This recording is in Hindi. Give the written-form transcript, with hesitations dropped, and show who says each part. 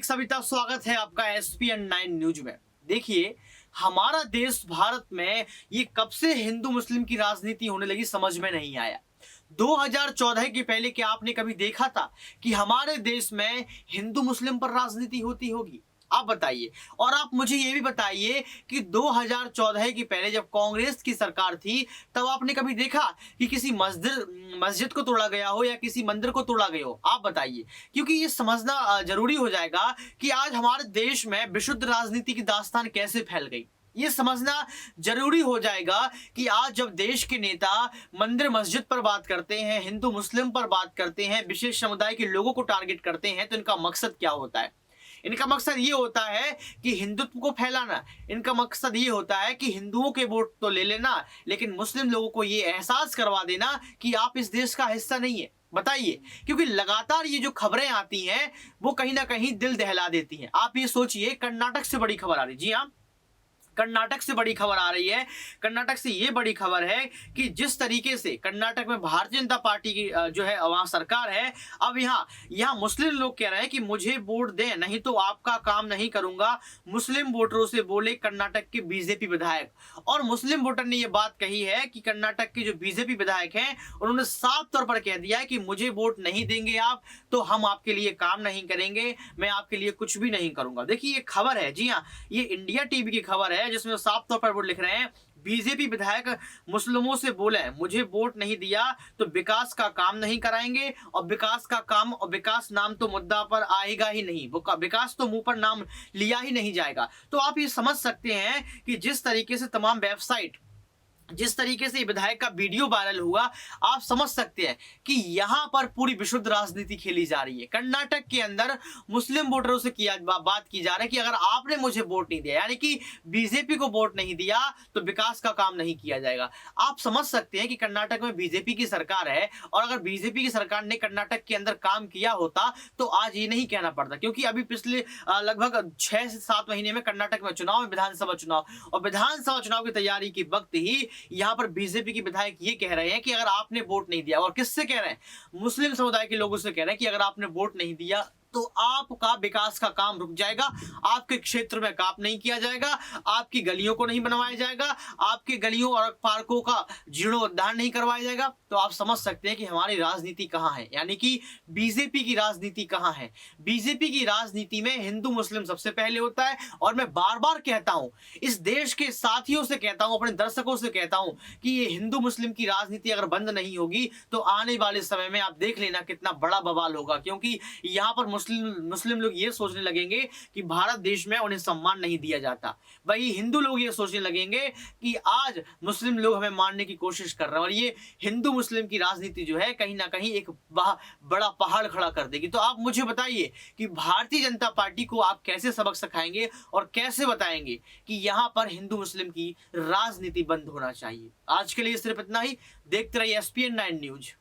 Speaker 1: हार्दिक सविता स्वागत है आपका SPN9 न्यूज में। देखिए, हमारा देश भारत में ये कब से हिंदू मुस्लिम की राजनीति होने लगी समझ में नहीं आया। 2014 के पहले क्या आपने कभी देखा था कि हमारे देश में हिंदू मुस्लिम पर राजनीति होती होगी? आप बताइए। और आप मुझे ये भी बताइए कि 2014 के पहले जब कांग्रेस की सरकार थी तब आपने कभी देखा कि किसी मस्जिद को तोड़ा गया हो या किसी मंदिर को तोड़ा गया हो? आप बताइए। क्योंकि ये समझना जरूरी हो जाएगा कि आज हमारे देश में विशुद्ध राजनीति की दास्तान कैसे फैल गई। ये समझना जरूरी हो जाएगा कि आज जब देश के नेता मंदिर मस्जिद पर बात करते हैं, हिंदू मुस्लिम पर बात करते हैं, विशेष समुदाय के लोगों को टारगेट करते हैं, तो इनका मकसद क्या होता है? इनका मकसद ये होता है कि हिंदुत्व को फैलाना। इनका मकसद ये होता है कि हिंदुओं के वोट तो ले लेना, लेकिन मुस्लिम लोगों को ये एहसास करवा देना कि आप इस देश का हिस्सा नहीं है। बताइए, क्योंकि लगातार ये जो खबरें आती हैं वो कहीं ना कहीं दिल दहला देती हैं। आप ये सोचिए, कर्नाटक से बड़ी खबर आ रही, जी हाँ, कर्नाटक से बड़ी खबर आ रही है। कर्नाटक से ये बड़ी खबर है कि जिस तरीके से कर्नाटक में भारतीय जनता पार्टी की जो है वहां सरकार है, अब यहाँ मुस्लिम लोग कह रहे हैं कि मुझे वोट दें नहीं तो आपका काम नहीं करूंगा। मुस्लिम वोटरों से बोले कर्नाटक के बीजेपी विधायक। और मुस्लिम वोटर ने ये बात कही है कि कर्नाटक के जो बीजेपी विधायक हैं उन्होंने साफ तौर पर कह दिया है कि मुझे वोट नहीं देंगे आप तो हम आपके लिए काम नहीं करेंगे, मैं आपके लिए कुछ भी नहीं करूंगा। देखिए, ये खबर है, जी हाँ, ये इंडिया टीवी की खबर है जिसमें साफ तौर पर वो लिख रहे हैं, बीजेपी विधायक मुस्लिमों से बोले मुझे वोट नहीं दिया तो विकास का काम नहीं कराएंगे, और विकास का काम और विकास नाम तो मुद्दा पर आएगा ही नहीं, वो विकास तो मुंह पर नाम लिया ही नहीं जाएगा। तो आप ये समझ सकते हैं कि जिस तरीके से तमाम वेबसाइट, जिस तरीके से विधायक का वीडियो वायरल हुआ, आप समझ सकते हैं कि यहां पर पूरी विशुद्ध राजनीति खेली जा रही है। कर्नाटक के अंदर मुस्लिम वोटरों से बात की जा रही है कि अगर आपने मुझे वोट नहीं दिया, यानी कि बीजेपी को वोट नहीं दिया, तो विकास का काम नहीं किया जाएगा। आप समझ सकते हैं कि कर्नाटक में बीजेपी की सरकार है, और अगर बीजेपी की सरकार ने कर्नाटक के अंदर काम किया होता तो आज ये नहीं कहना पड़ता। क्योंकि अभी पिछले लगभग 6 से 7 महीने में कर्नाटक में चुनाव, विधानसभा चुनाव, और विधानसभा चुनाव की तैयारी के वक्त ही यहां पर बीजेपी के विधायक ये कह रहे हैं कि अगर आपने वोट नहीं दिया, और किससे कह रहे हैं? मुस्लिम समुदाय के लोगों से कह रहे हैं कि अगर आपने वोट नहीं दिया तो आपका विकास का काम रुक जाएगा, आपके क्षेत्र में काम नहीं किया जाएगा, आपकी गलियों को नहीं बनवाया जाएगा, आपके गलियों और पार्कों का जीर्णोद्धार नहीं करवाया जाएगा। तो आप समझ सकते हैं कि हमारी राजनीति कहां है, यानी कि बीजेपी की राजनीति कहां है। बीजेपी की राजनीति में हिंदू मुस्लिम सबसे पहले होता है। और मैं बार बार कहता हूं, इस देश के साथियों से कहता हूं, अपने दर्शकों से कहता हूं कि ये हिंदू मुस्लिम की राजनीति अगर बंद नहीं होगी तो आने वाले समय में आप देख लेना कितना बड़ा बवाल होगा। क्योंकि यहां पर मुस्लिम लोग ये सोचने लगेंगे कि भारत देश में उन्हें सम्मान नहीं दिया जाता, वही हिंदू लोग ये सोचने लगेंगे कि आज मुस्लिम लोग हमें मारने की कोशिश कर रहे हैं। और ये हिंदू मुस्लिम की राजनीति जो है कहीं ना कहीं एक बड़ा पहाड़ खड़ा कर देगी। तो आप मुझे बताइए कि भारतीय जनता पार्टी को आप कैसे सबक सिखाएंगे और कैसे बताएंगे कि यहां पर हिंदू मुस्लिम की राजनीति बंद होना चाहिए। आज के लिए सिर्फ इतना ही। देखते रहिए SPN9 न्यूज।